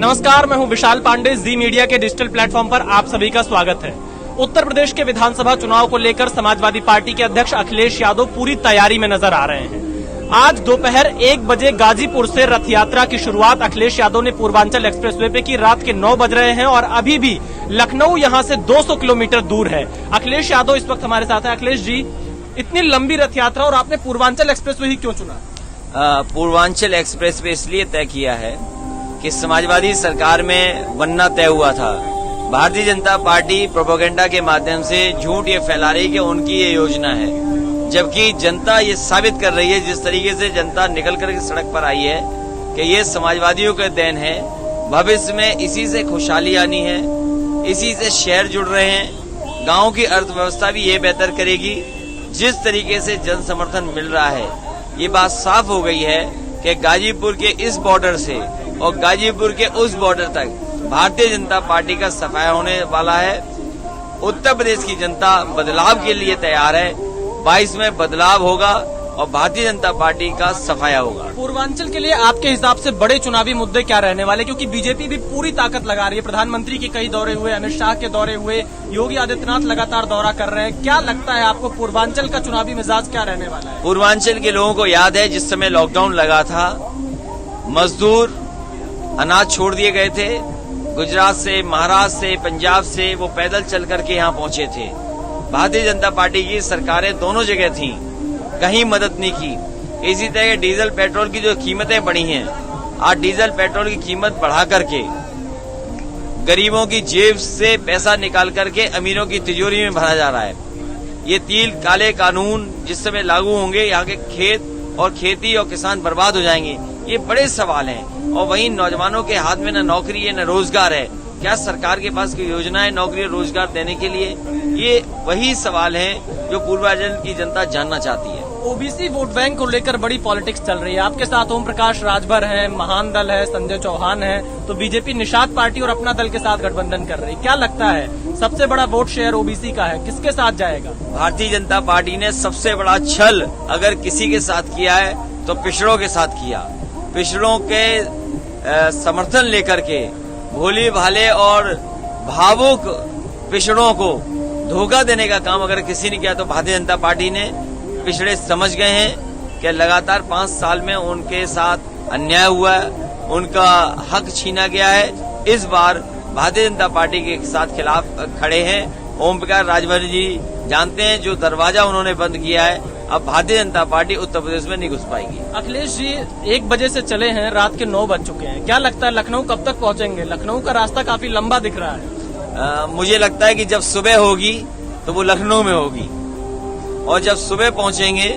नमस्कार, मैं हूं विशाल पांडे। जी मीडिया के डिजिटल प्लेटफॉर्म पर आप सभी का स्वागत है। उत्तर प्रदेश के विधानसभा चुनाव को लेकर समाजवादी पार्टी के अध्यक्ष अखिलेश यादव पूरी तैयारी में नजर आ रहे हैं। आज दोपहर 1 बजे गाजीपुर से रथ यात्रा की शुरुआत अखिलेश यादव ने पूर्वांचल एक्सप्रेसवे पे की। रात के 9 बज रहे हैं और अभी भी लखनऊ यहां से 200 किलोमीटर दूर है। अखिलेश यादव इस वक्त हमारे साथ है। अखिलेश जी, इतनी लंबी रथ यात्रा और आपने पूर्वांचल एक्सप्रेसवे ही क्यों चुना? पूर्वांचल एक्सप्रेसवे इसलिए तय किया है कि समाजवादी सरकार में बनना तय हुआ था। भारतीय जनता पार्टी प्रोपेगेंडा के माध्यम से झूठ ये फैला रही कि उनकी ये योजना है, जबकि जनता ये साबित कर रही है, जिस तरीके से जनता निकल कर सड़क पर आई है, कि ये समाजवादियों का देन है। भविष्य में इसी से खुशहाली आनी है, इसी से शहर जुड़ रहे हैं। गांव की अर्थव्यवस्था भी ये बेहतर करेगी। जिस तरीके से जन समर्थन मिल रहा है, ये बात साफ हो गई है कि गाजीपुर के इस बॉर्डर से और गाजीपुर के उस बॉर्डर तक भारतीय जनता पार्टी का सफाया होने वाला है। उत्तर प्रदेश की जनता बदलाव के लिए तैयार है। 22 में बदलाव होगा और भारतीय जनता पार्टी का सफाया होगा। पूर्वांचल के लिए आपके हिसाब से बड़े चुनावी मुद्दे क्या रहने वाले? क्योंकि बीजेपी भी पूरी ताकत लगा रही है। प्रधानमंत्री के कई दौरे हुए, अमित शाह के दौरे हुए, योगी आदित्यनाथ लगातार दौरा कर रहे हैं। क्या लगता है आपको पूर्वांचल का चुनावी मिजाज क्या रहने वाला है? पूर्वांचल के लोगों को याद है, जिस समय लॉकडाउन लगा था, मजदूर अनाज छोड़ दिए गए थे। गुजरात से, महाराष्ट्र से, पंजाब से वो पैदल चल करके यहाँ पहुंचे थे। भारतीय जनता पार्टी की सरकारें दोनों जगह थीं, कहीं मदद नहीं की। इसी तरह डीजल पेट्रोल की जो कीमतें बढ़ी हैं, आज डीजल पेट्रोल की कीमत बढ़ा करके गरीबों की जेब से पैसा निकाल करके अमीरों की तिजोरी में भरा जा रहा है। ये तीन काले कानून जिस समय लागू होंगे, यहाँ के खेत और खेती और किसान बर्बाद हो जाएंगे। ये बड़े सवाल हैं। और वहीं नौजवानों के हाथ में न नौकरी है न रोजगार है। क्या सरकार के पास कोई योजना है नौकरी और रोजगार देने के लिए? ये वही सवाल हैं जो पूर्वांचल की जनता जानना चाहती है। ओबीसी वोट बैंक को लेकर बड़ी पॉलिटिक्स चल रही है। आपके साथ ओम प्रकाश राजभर है, महान दल है, संजय चौहान है, तो बीजेपी निषाद पार्टी और अपना दल के साथ गठबंधन कर रही है। क्या लगता है सबसे बड़ा वोट शेयर ओबीसी का है, किसके साथ जाएगा? भारतीय जनता पार्टी ने सबसे बड़ा छल अगर किसी के साथ किया है तो पिछड़ों के साथ किया। पिछड़ों के समर्थन लेकर के भोले भाले और भावुक पिछड़ों को धोखा देने का काम अगर किसी ने किया तो भारतीय जनता पार्टी ने। पिछड़े समझ गए हैं कि लगातार 5 साल में उनके साथ अन्याय हुआ है, उनका हक छीना गया है। इस बार भारतीय जनता पार्टी के साथ खिलाफ खड़े हैं। ओम प्रकाश राजभर जी जानते हैं, जो दरवाजा उन्होंने बंद किया है, अब भारतीय जनता पार्टी उत्तर प्रदेश में नहीं घुस पाएगी। अखिलेश जी, 1 बजे से चले हैं, रात के 9 बज चुके हैं। क्या लगता है लखनऊ कब तक पहुंचेंगे? लखनऊ का रास्ता काफी लंबा दिख रहा है। मुझे लगता है कि जब सुबह होगी तो वो लखनऊ में होगी, और जब सुबह पहुंचेंगे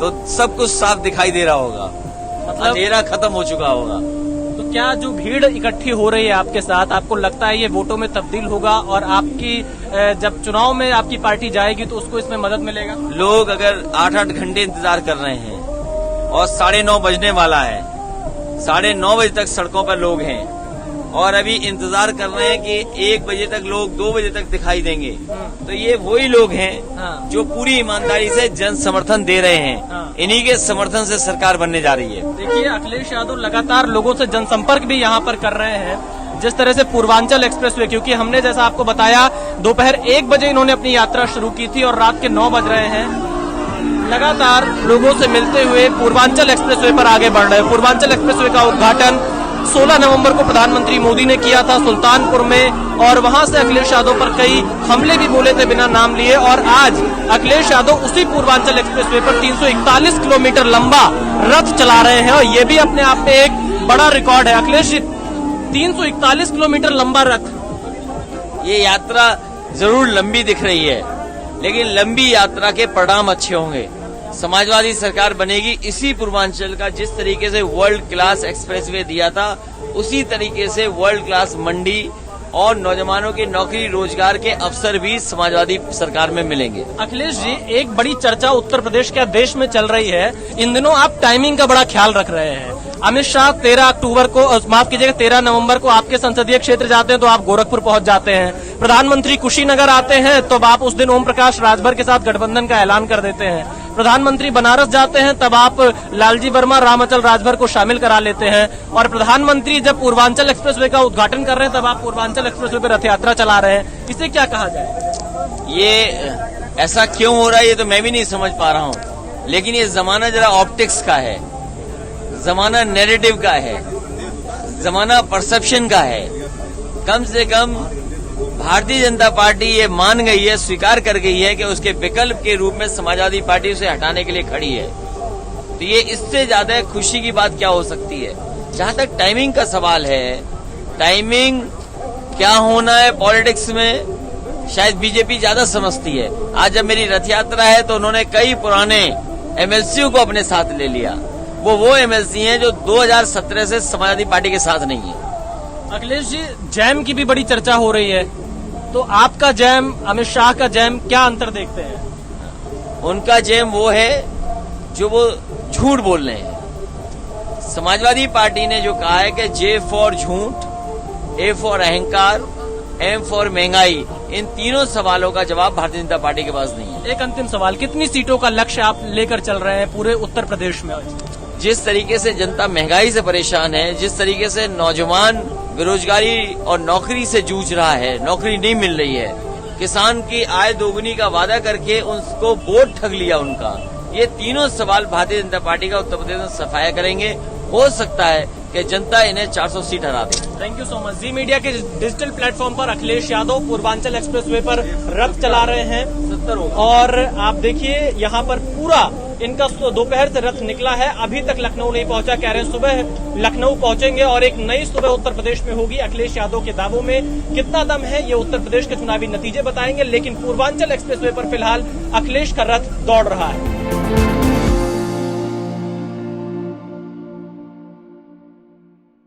तो सब कुछ साफ दिखाई दे रहा होगा, मतलब अंधेरा खत्म हो चुका होगा। तो क्या जो भीड़ इकट्ठी हो रही है आपके साथ, आपको लगता है ये वोटों में तब्दील होगा और आपकी जब चुनाव में आपकी पार्टी जाएगी तो उसको इसमें मदद मिलेगा? लोग अगर 8-8 घंटे इंतजार कर रहे हैं और 9:30 बजने वाला है, 9:30 बजे तक सड़कों पर लोग हैं और अभी इंतजार कर रहे हैं कि 1 बजे तक लोग 2 बजे तक दिखाई देंगे, तो ये वही लोग हैं जो पूरी ईमानदारी से जन समर्थन दे रहे हैं। इन्हीं के समर्थन से सरकार बनने जा रही है। देखिए, अखिलेश यादव लगातार लोगों से जनसंपर्क भी यहाँ पर कर रहे हैं। जिस तरह से पूर्वांचल एक्सप्रेसवे, क्योंकि हमने जैसा आपको बताया दोपहर 1 बजे इन्होंने अपनी यात्रा शुरू की थी और रात के 9 बज रहे हैं, लगातार लोगों से मिलते हुए पूर्वांचल एक्सप्रेसवे पर आगे बढ़ रहे हैं। पूर्वांचल एक्सप्रेसवे का उद्घाटन 16 नवंबर को प्रधानमंत्री मोदी ने किया था सुल्तानपुर में, और वहां से अखिलेश यादव पर कई हमले भी बोले थे बिना नाम लिए। और आज अखिलेश यादव उसी पूर्वांचल एक्सप्रेसवे पर 341 किलोमीटर लंबा रथ चला रहे हैं और ये भी अपने आप में एक बड़ा रिकॉर्ड है। अखिलेश जी, 341 किलोमीटर लंबा रथ। ये यात्रा जरूर लंबी दिख रही है, लेकिन लंबी यात्रा के परिणाम अच्छे होंगे। समाजवादी सरकार बनेगी इसी पूर्वांचल का, जिस तरीके से वर्ल्ड क्लास एक्सप्रेसवे दिया था, उसी तरीके से वर्ल्ड क्लास मंडी और नौजवानों के नौकरी रोजगार के अवसर भी समाजवादी सरकार में मिलेंगे। अखिलेश जी, एक बड़ी चर्चा उत्तर प्रदेश के देश में चल रही है। इन दिनों आप टाइमिंग का बड़ा ख्याल रख रहे हैं। अमित शाह 13 अक्टूबर को, माफ कीजिएगा 13 नवंबर को आपके संसदीय क्षेत्र जाते हैं तो आप गोरखपुर पहुंच जाते हैं। प्रधानमंत्री कुशीनगर आते हैं तो आप उस दिन ओम प्रकाश राजभर के साथ गठबंधन का ऐलान कर देते हैं। प्रधानमंत्री बनारस जाते हैं तब आप लालजी वर्मा रामाचल राजभर को शामिल करा लेते हैं, और प्रधानमंत्री जब पूर्वांचल एक्सप्रेसवे का उद्घाटन कर रहे हैं तब आप पूर्वांचल एक्सप्रेसवे पर रथ यात्रा चला रहे हैं। इसे क्या कहा जाए? ये ऐसा क्यों हो रहा है ये तो मैं भी नहीं समझ पा रहा हूँ, लेकिन ये जमाना जरा ऑप्टिक्स का है, जमाना नैरेटिव का है, जमाना परसेप्शन का है। कम से कम भारतीय जनता पार्टी ये मान गई है, स्वीकार कर गई है कि उसके विकल्प के रूप में समाजवादी पार्टी उसे हटाने के लिए खड़ी है। तो ये इससे ज्यादा खुशी की बात क्या हो सकती है? जहां तक टाइमिंग का सवाल है, टाइमिंग क्या होना है पॉलिटिक्स में शायद बीजेपी ज्यादा समझती है। आज जब मेरी रथ यात्रा है तो उन्होंने कई पुराने एमएलसी को अपने साथ ले लिया। वो एमएलसी हैं जो 2017 से समाजवादी पार्टी के साथ नहीं है। अखिलेश जी, जैम की भी बड़ी चर्चा हो रही है, तो आपका जैम, अमित शाह का जैम, क्या अंतर देखते हैं? उनका जैम वो है जो वो झूठ बोल रहे हैं। समाजवादी पार्टी ने जो कहा है कि जे फॉर झूठ, ए फॉर अहंकार, एम फॉर महंगाई, इन तीनों सवालों का जवाब भारतीय जनता पार्टी के पास नहीं है। एक अंतिम सवाल, कितनी सीटों का लक्ष्य आप लेकर चल रहे हैं पूरे उत्तर प्रदेश में? जिस तरीके से जनता महंगाई से परेशान है, जिस तरीके से नौजवान बेरोजगारी और नौकरी से जूझ रहा है, नौकरी नहीं मिल रही है, किसान की आय दोगुनी का वादा करके उसको वोट ठग लिया उनका, ये तीनों सवाल भारतीय जनता पार्टी का उत्तर प्रदेश में सफाया करेंगे। हो सकता है कि जनता इन्हें 400 सीट हरा दे। Thank you so much. Zee media के डिजिटल प्लेटफॉर्म पर अखिलेश यादव पूर्वांचल एक्सप्रेसवे पर रथ चला रहे हैं 70, और आप देखिए यहाँ पर पूरा इनका दोपहर से रथ निकला है, अभी तक लखनऊ नहीं पहुंचा। कह रहे हैं सुबह लखनऊ पहुंचेंगे और एक नई सुबह उत्तर प्रदेश में होगी। अखिलेश यादव के दावों में कितना दम है ये उत्तर प्रदेश के चुनावी नतीजे बताएंगे, लेकिन पूर्वांचल एक्सप्रेसवे पर फिलहाल अखिलेश का रथ दौड़ रहा है।